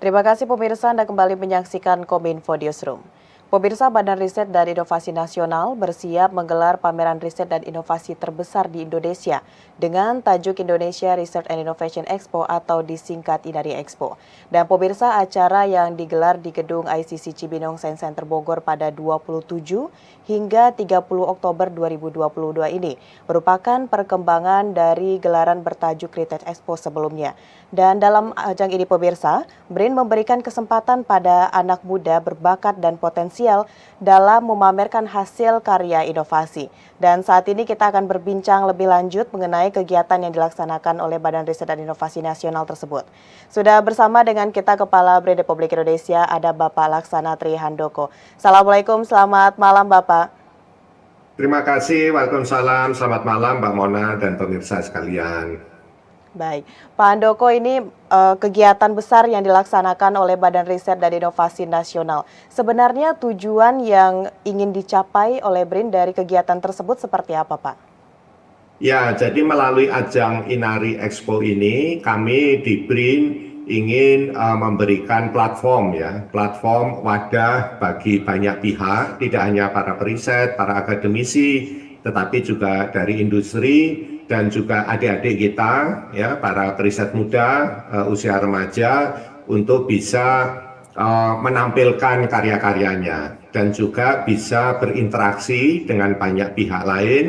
Terima kasih pemirsa Anda kembali menyaksikan Kominfo Newsroom. Pemirsa Badan Riset dan Inovasi Nasional bersiap menggelar pameran riset dan inovasi terbesar di Indonesia dengan tajuk Indonesia Research and Innovation Expo atau disingkat INARI Expo. Dan pemirsa, acara yang digelar di gedung ICC Cibinong Science Center Bogor pada 27 hingga 30 Oktober 2022 ini merupakan perkembangan dari gelaran bertajuk Heritage Expo sebelumnya. Dan dalam ajang ini pemirsa, BRIN memberikan kesempatan pada anak muda berbakat dan potensial dalam memamerkan hasil karya inovasi. Dan saat ini kita akan berbincang lebih lanjut mengenai kegiatan yang dilaksanakan oleh Badan Riset dan Inovasi Nasional tersebut. Sudah bersama dengan kita Kepala BRIN Republik Indonesia, ada Bapak Laksana Tri Handoko. Assalamualaikum, selamat malam Bapak. Terima kasih, waalaikumsalam, selamat malam Mbak Mona dan pemirsa sekalian. Baik, Pak Handoko, ini kegiatan besar yang dilaksanakan oleh Badan Riset dan Inovasi Nasional. Sebenarnya tujuan yang ingin dicapai oleh BRIN dari kegiatan tersebut seperti apa, Pak? Ya, jadi melalui ajang INARI Expo ini, kami di BRIN ingin memberikan platform platform wadah bagi banyak pihak, tidak hanya para periset, para akademisi, tetapi juga dari industri dan juga adik-adik kita, para periset muda, usia remaja, untuk bisa menampilkan karya-karyanya dan juga bisa berinteraksi dengan banyak pihak lain,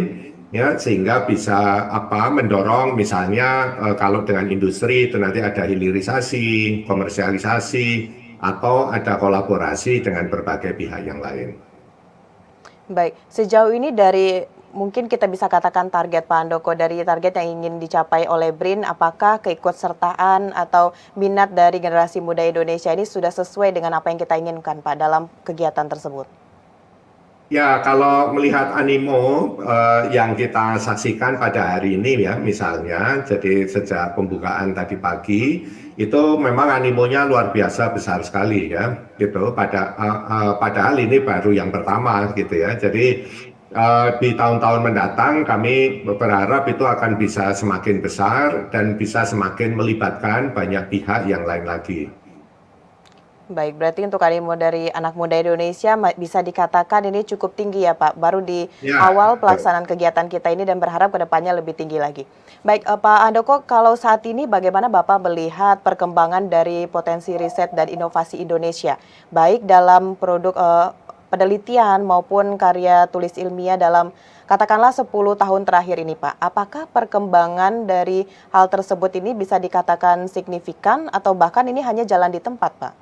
sehingga bisa mendorong misalnya kalau dengan industri itu nanti ada hilirisasi, komersialisasi, atau ada kolaborasi dengan berbagai pihak yang lain. Baik, sejauh ini dari mungkin kita bisa katakan target Pak Handoko, dari target yang ingin dicapai oleh BRIN, apakah keikutsertaan atau minat dari generasi muda Indonesia ini sudah sesuai dengan apa yang kita inginkan Pak dalam kegiatan tersebut? Ya, kalau melihat animo yang kita saksikan pada hari ini misalnya, jadi sejak pembukaan tadi pagi, itu memang animonya luar biasa besar sekali gitu. Padahal ini baru yang pertama gitu ya. Jadi di tahun-tahun mendatang kami berharap itu akan bisa semakin besar dan bisa semakin melibatkan banyak pihak yang lain lagi. Baik, berarti untuk animo dari anak muda Indonesia bisa dikatakan ini cukup tinggi ya Pak, baru di awal pelaksanaan kegiatan kita ini dan berharap ke depannya lebih tinggi lagi. Baik, Pak Handoko, kalau saat ini bagaimana Bapak melihat perkembangan dari potensi riset dan inovasi Indonesia, baik dalam produk penelitian maupun karya tulis ilmiah dalam katakanlah 10 tahun terakhir ini Pak. Apakah perkembangan dari hal tersebut ini bisa dikatakan signifikan atau bahkan ini hanya jalan di tempat Pak?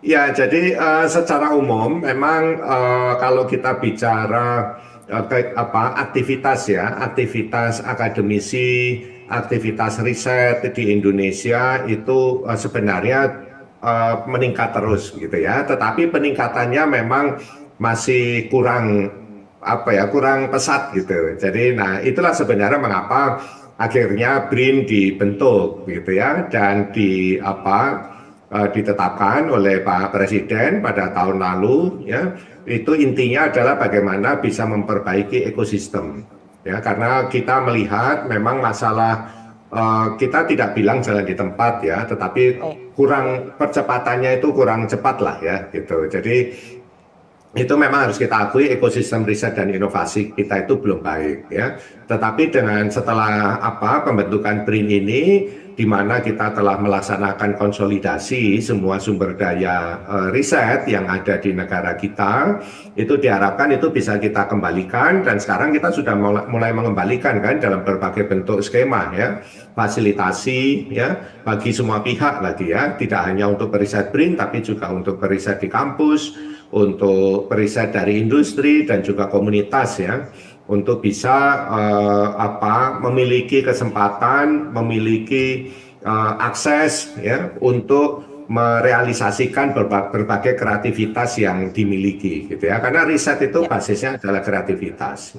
Ya, jadi secara umum memang kalau kita bicara aktivitas akademisi, aktivitas riset di Indonesia itu sebenarnya meningkat terus gitu ya. Tetapi peningkatannya memang masih kurang kurang pesat gitu. Jadi itulah sebenarnya mengapa akhirnya BRIN dibentuk gitu ya, dan ditetapkan oleh Pak Presiden pada tahun lalu itu intinya adalah bagaimana bisa memperbaiki ekosistem karena kita melihat memang masalah kita tidak bilang jalan di tempat tetapi kurang percepatannya itu kurang cepat lah gitu. Jadi itu memang harus kita akui ekosistem riset dan inovasi kita itu belum baik Tetapi dengan setelah pembentukan BRIN ini, di mana kita telah melaksanakan konsolidasi semua sumber daya riset yang ada di negara kita, itu diharapkan itu bisa kita kembalikan, dan sekarang kita sudah mulai mengembalikan kan dalam berbagai bentuk skema fasilitasi bagi semua pihak lagi tidak hanya untuk periset BRIN tapi juga untuk periset di kampus, untuk periset dari industri dan juga komunitas untuk bisa memiliki kesempatan, memiliki akses untuk merealisasikan berbagai kreativitas yang dimiliki gitu karena riset itu basisnya adalah kreativitas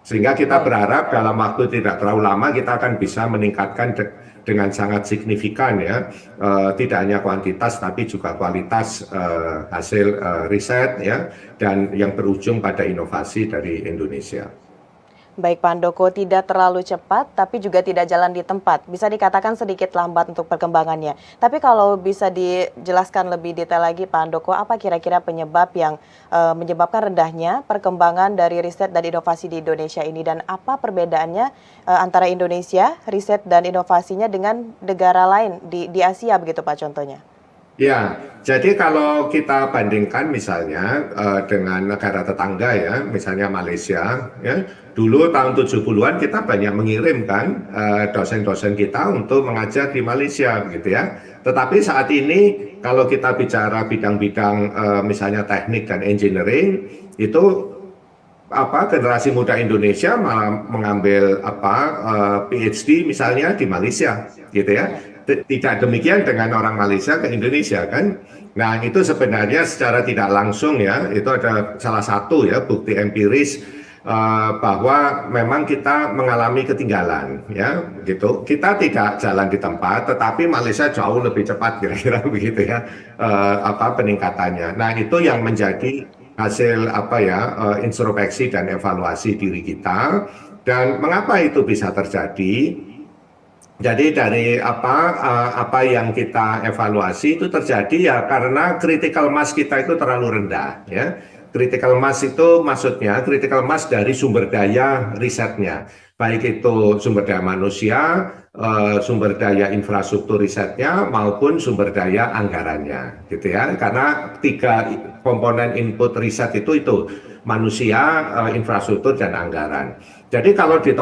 sehingga kita berharap dalam waktu tidak terlalu lama kita akan bisa meningkatkan dengan sangat signifikan tidak hanya kuantitas tapi juga kualitas hasil riset dan yang berujung pada inovasi dari Indonesia. Baik Pak Handoko, tidak terlalu cepat tapi juga tidak jalan di tempat. Bisa dikatakan sedikit lambat untuk perkembangannya. Tapi kalau bisa dijelaskan lebih detail lagi Pak Handoko, apa kira-kira penyebab yang menyebabkan rendahnya perkembangan dari riset dan inovasi di Indonesia ini, dan apa perbedaannya antara Indonesia, riset dan inovasinya dengan negara lain di Asia begitu Pak contohnya? Ya, jadi kalau kita bandingkan misalnya dengan negara tetangga ya, misalnya Malaysia, ya, dulu tahun 70-an kita banyak mengirimkan dosen-dosen kita untuk mengajar di Malaysia, gitu ya. Tetapi saat ini kalau kita bicara bidang-bidang misalnya teknik dan engineering, itu generasi muda Indonesia malah mengambil PhD misalnya di Malaysia, gitu ya. Tidak demikian dengan orang Malaysia ke Indonesia kan. Nah itu sebenarnya secara tidak langsung ya, itu ada salah satu ya bukti empiris bahwa memang kita mengalami ketinggalan ya gitu. Kita tidak jalan di tempat, tetapi Malaysia jauh lebih cepat kira-kira begitu ya peningkatannya. Nah itu yang menjadi hasil introspeksi dan evaluasi diri kita. Dan mengapa itu bisa terjadi? Jadi dari apa yang kita evaluasi itu terjadi ya karena critical mass kita itu terlalu rendah ya. Critical mass itu maksudnya critical mass dari sumber daya risetnya, baik itu sumber daya manusia, sumber daya infrastruktur risetnya maupun sumber daya anggarannya, gitu ya. Karena 3 komponen input riset itu manusia, infrastruktur dan anggaran. Jadi kalau di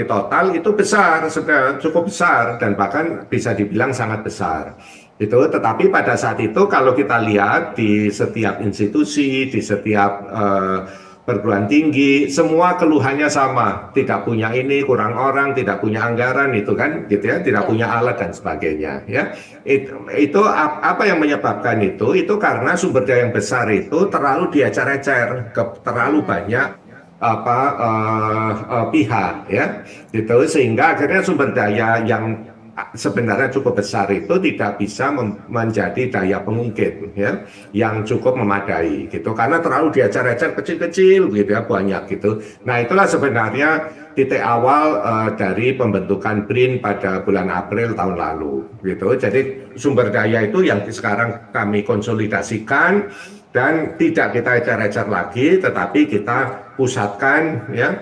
total itu besar, sudah cukup besar dan bahkan bisa dibilang sangat besar. Itu, tetapi pada saat itu kalau kita lihat di setiap institusi, di setiap perguruan tinggi, semua keluhannya sama, tidak punya ini, kurang orang, tidak punya anggaran, itu kan, gitu ya, tidak punya alat dan sebagainya. Ya, itu apa yang menyebabkan itu? Itu karena sumber daya yang besar itu terlalu diecer-ecer, terlalu banyak pihak ya gitu, sehingga akhirnya sumber daya yang sebenarnya cukup besar itu tidak bisa menjadi daya pengungkit ya yang cukup memadai gitu, karena terlalu diecer-ecer kecil-kecil gitu ya, banyak gitu. Nah itulah sebenarnya titik awal dari pembentukan BRIN pada bulan April tahun lalu gitu. Jadi sumber daya itu yang sekarang kami konsolidasikan dan tidak kita ecer-ecer lagi, tetapi kita pusatkan ya,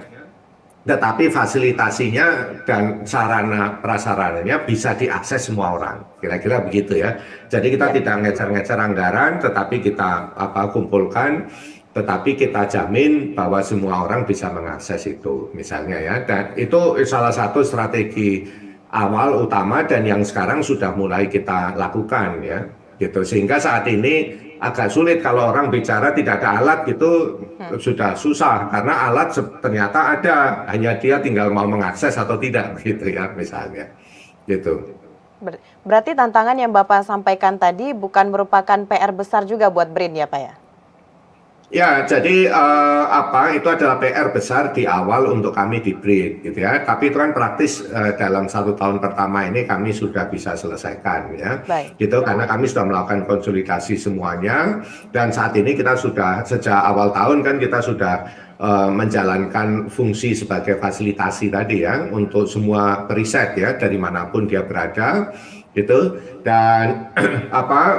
tetapi fasilitasinya dan sarana prasarananya bisa diakses semua orang, kira-kira begitu ya. Jadi kita tidak ngecer-ngecer anggaran, tetapi kita kumpulkan, tetapi kita jamin bahwa semua orang bisa mengakses itu misalnya ya. Dan itu salah satu strategi awal utama dan yang sekarang sudah mulai kita lakukan ya gitu, sehingga saat ini agak sulit kalau orang bicara tidak ada alat gitu, sudah susah karena alat ternyata ada, hanya dia tinggal mau mengakses atau tidak gitu ya misalnya gitu. Berarti tantangan yang Bapak sampaikan tadi bukan merupakan PR besar juga buat BRIN ya Pak ya? Ya, jadi itu adalah PR besar di awal untuk kami di BRIN, gitu ya. Tapi itu kan praktis dalam 1 tahun pertama ini kami sudah bisa selesaikan, ya. Baik. Gitu, karena kami sudah melakukan konsolidasi semuanya dan saat ini kita sudah sejak awal tahun kan kita sudah menjalankan fungsi sebagai fasilitasi tadi ya untuk semua periset ya dari manapun dia berada, gitu. Dan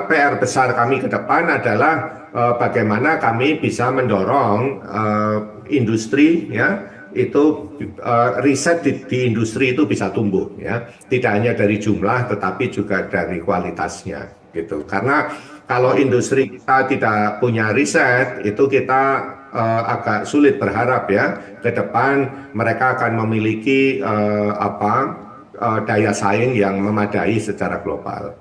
PR besar kami ke depan adalah bagaimana kami bisa mendorong industri ya itu riset di industri itu bisa tumbuh ya, tidak hanya dari jumlah tetapi juga dari kualitasnya gitu. Karena kalau industri kita tidak punya riset itu kita agak sulit berharap ya ke depan mereka akan memiliki daya saing yang memadai secara global.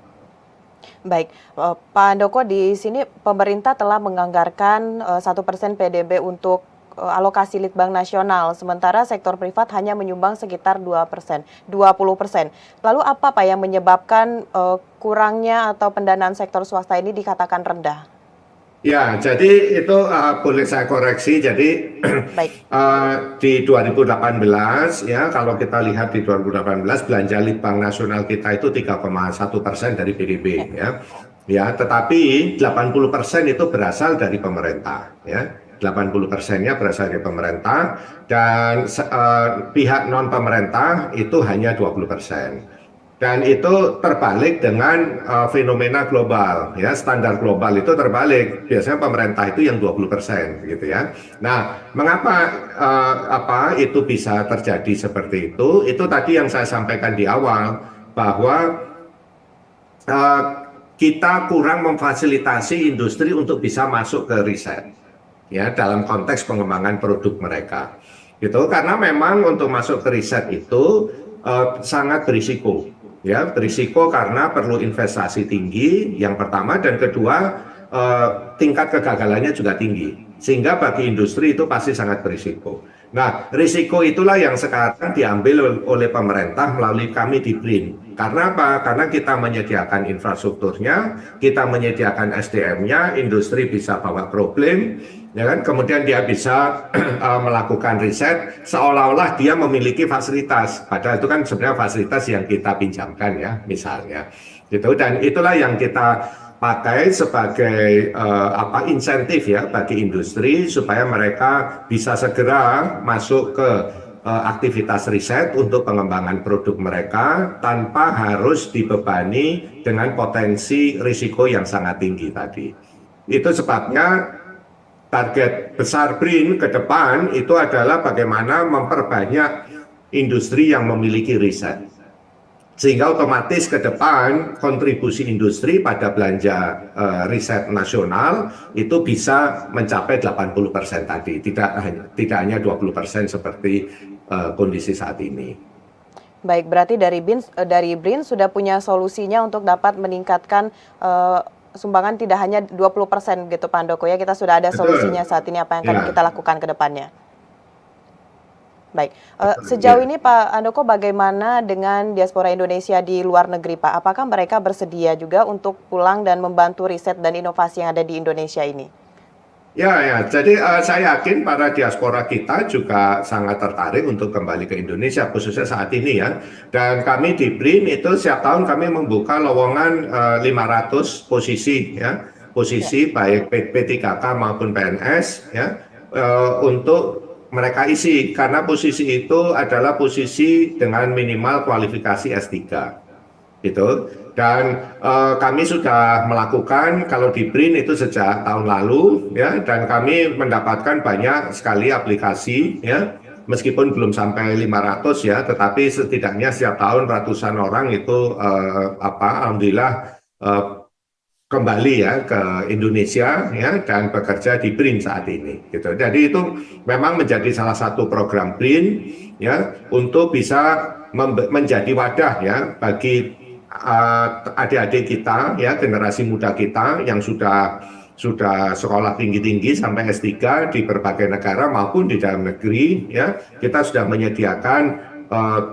Baik, Pak Handoko, di sini pemerintah telah menganggarkan 1% PDB untuk alokasi Litbang Nasional, sementara sektor privat hanya menyumbang sekitar 2%, 20%. Lalu apa Pak yang menyebabkan kurangnya atau pendanaan sektor swasta ini dikatakan rendah? Ya, jadi itu boleh saya koreksi. Jadi di 2018 ya, kalau kita lihat di 2018 belanja Litbang Nasional kita itu 3,1% dari PDB ya. Ya, tetapi 80% itu berasal dari pemerintah ya. 80%-nya berasal dari pemerintah, dan pihak non pemerintah itu hanya 20%. Dan itu terbalik dengan fenomena global, ya, standar global itu terbalik. Biasanya pemerintah itu yang 20%, gitu ya. Nah, mengapa itu bisa terjadi seperti itu? Itu tadi yang saya sampaikan di awal, bahwa uh, kita kurang memfasilitasi industri untuk bisa masuk ke riset, ya, dalam konteks pengembangan produk mereka. Gitu, karena memang untuk masuk ke riset itu sangat berisiko. Ya, berisiko karena perlu investasi tinggi, yang pertama, dan kedua tingkat kegagalannya juga tinggi, sehingga bagi industri itu pasti sangat berisiko. Nah, risiko itulah yang sekarang diambil oleh pemerintah melalui kami di BRIN. Karena apa? Karena kita menyediakan infrastrukturnya, kita menyediakan SDM-nya, industri bisa bawa problem, ya kan? Kemudian dia bisa melakukan riset seolah-olah dia memiliki fasilitas, padahal itu kan sebenarnya fasilitas yang kita pinjamkan, ya, misalnya gitu. Dan itulah yang kita pakai sebagai insentif, ya, bagi industri supaya mereka bisa segera masuk ke aktivitas riset untuk pengembangan produk mereka tanpa harus dibebani dengan potensi risiko yang sangat tinggi tadi. Itu sebabnya target besar BRIN ke depan itu adalah bagaimana memperbanyak industri yang memiliki riset. Sehingga otomatis ke depan kontribusi industri pada belanja riset nasional itu bisa mencapai 80% tadi, tidak hanya 20% seperti kondisi saat ini. Baik, berarti dari BRIN sudah punya solusinya untuk dapat meningkatkan sumbangan tidak hanya 20% gitu Pak Handoko, ya, kita sudah ada solusinya saat ini apa yang akan kita lakukan ke depannya. Baik, sejauh ini Pak Handoko bagaimana dengan diaspora Indonesia di luar negeri Pak? Apakah mereka bersedia juga untuk pulang dan membantu riset dan inovasi yang ada di Indonesia ini? Ya, jadi saya yakin para diaspora kita juga sangat tertarik untuk kembali ke Indonesia, khususnya saat ini, ya. Dan kami di BRIN itu setiap tahun kami membuka lowongan 500 posisi, ya, posisi baik P3K maupun PNS, ya, untuk mereka isi, karena posisi itu adalah posisi dengan minimal kualifikasi S3. Gitu. Dan kami sudah melakukan kalau di BRIN itu sejak tahun lalu, ya, dan kami mendapatkan banyak sekali aplikasi, ya, meskipun belum sampai 500, ya, tetapi setidaknya setiap tahun ratusan orang itu alhamdulillah kembali, ya, ke Indonesia, ya, dan bekerja di BRIN saat ini, gitu. Jadi itu memang menjadi salah satu program BRIN, ya, untuk bisa menjadi wadah, ya, bagi adik-adik kita, ya, generasi muda kita yang sudah sekolah tinggi-tinggi sampai S3 di berbagai negara maupun di dalam negeri, ya, kita sudah menyediakan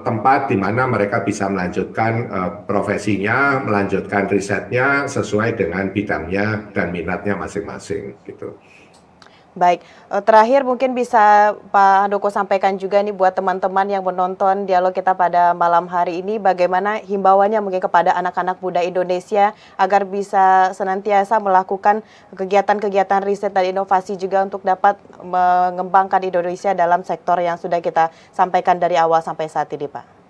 tempat di mana mereka bisa melanjutkan profesinya, melanjutkan risetnya sesuai dengan bidangnya dan minatnya masing-masing, gitu. Baik, terakhir mungkin bisa Pak Handoko sampaikan juga nih buat teman-teman yang menonton dialog kita pada malam hari ini, bagaimana himbauannya mungkin kepada anak-anak muda Indonesia agar bisa senantiasa melakukan kegiatan-kegiatan riset dan inovasi juga untuk dapat mengembangkan Indonesia dalam sektor yang sudah kita sampaikan dari awal sampai saat ini, Pak.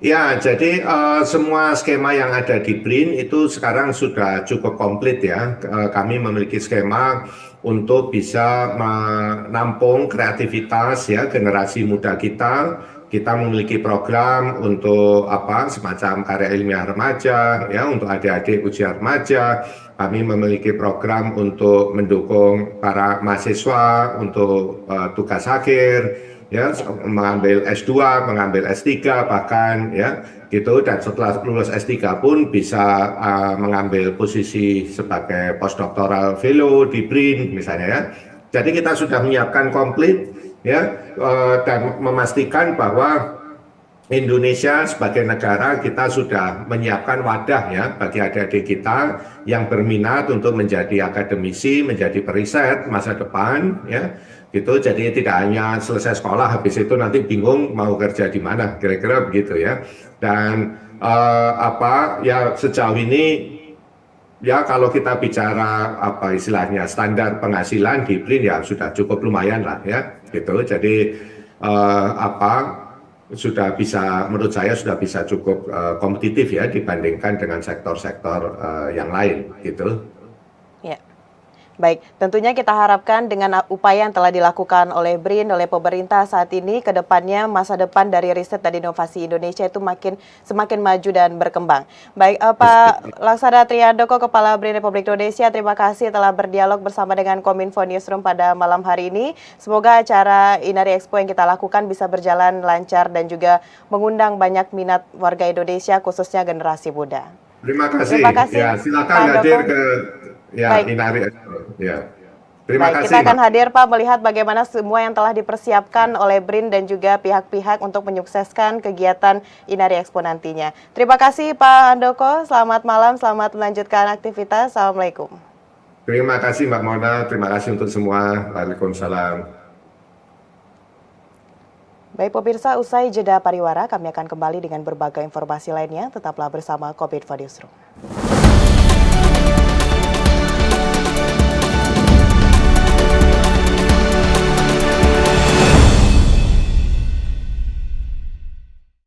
Ya, jadi semua skema yang ada di BRIN itu sekarang sudah cukup komplit, ya. Kami memiliki skema untuk bisa menampung kreativitas, ya, generasi muda kita. Kita memiliki program untuk semacam karya ilmiah remaja, ya, untuk adik-adik usia remaja. Kami memiliki program untuk mendukung para mahasiswa untuk tugas akhir, ya, mengambil S2, mengambil S3 bahkan, ya, gitu. Dan setelah lulus S3 pun bisa mengambil posisi sebagai postdoctoral fellow di BRIN misalnya, ya. Jadi kita sudah menyiapkan komplit, ya, dan memastikan bahwa Indonesia sebagai negara kita sudah menyiapkan wadah, ya, bagi adik-adik kita yang berminat untuk menjadi akademisi, menjadi periset masa depan, ya, gitu. Jadi tidak hanya selesai sekolah habis itu nanti bingung mau kerja di mana, kira-kira begitu, ya. Dan ya sejauh ini ya kalau kita bicara apa istilahnya standar penghasilan di BRIN ya sudah cukup lumayan lah ya gitu. Jadi apa sudah bisa menurut saya sudah bisa cukup kompetitif ya dibandingkan dengan sektor-sektor yang lain gitu. Ya. Baik, tentunya kita harapkan dengan upaya yang telah dilakukan oleh BRIN, oleh pemerintah saat ini, ke depannya masa depan dari riset dan inovasi Indonesia itu semakin maju dan berkembang. Baik, Pak Laksana Trihandoko, Kepala BRIN Republik Indonesia, terima kasih telah berdialog bersama dengan Kominfo Newsroom pada malam hari ini. Semoga acara Inari Expo yang kita lakukan bisa berjalan lancar dan juga mengundang banyak minat warga Indonesia, khususnya generasi muda. Terima kasih. Terima kasih, Ya, silakan Pak hadir Handoko. ke ya Baik. Inari Expo. Ya. Terima Baik, kasih, kita akan Mbak. hadir Pak melihat bagaimana semua yang telah dipersiapkan oleh BRIN dan juga pihak-pihak untuk menyukseskan kegiatan Inari Expo nantinya. Terima kasih Pak Handoko, selamat malam, selamat melanjutkan aktivitas. Assalamualaikum. Terima kasih Mbak Mona, terima kasih untuk semua. Waalaikumsalam. Baik pemirsa, usai jeda pariwara, kami akan kembali dengan berbagai informasi lainnya. Tetaplah bersama Kominfo Newsroom.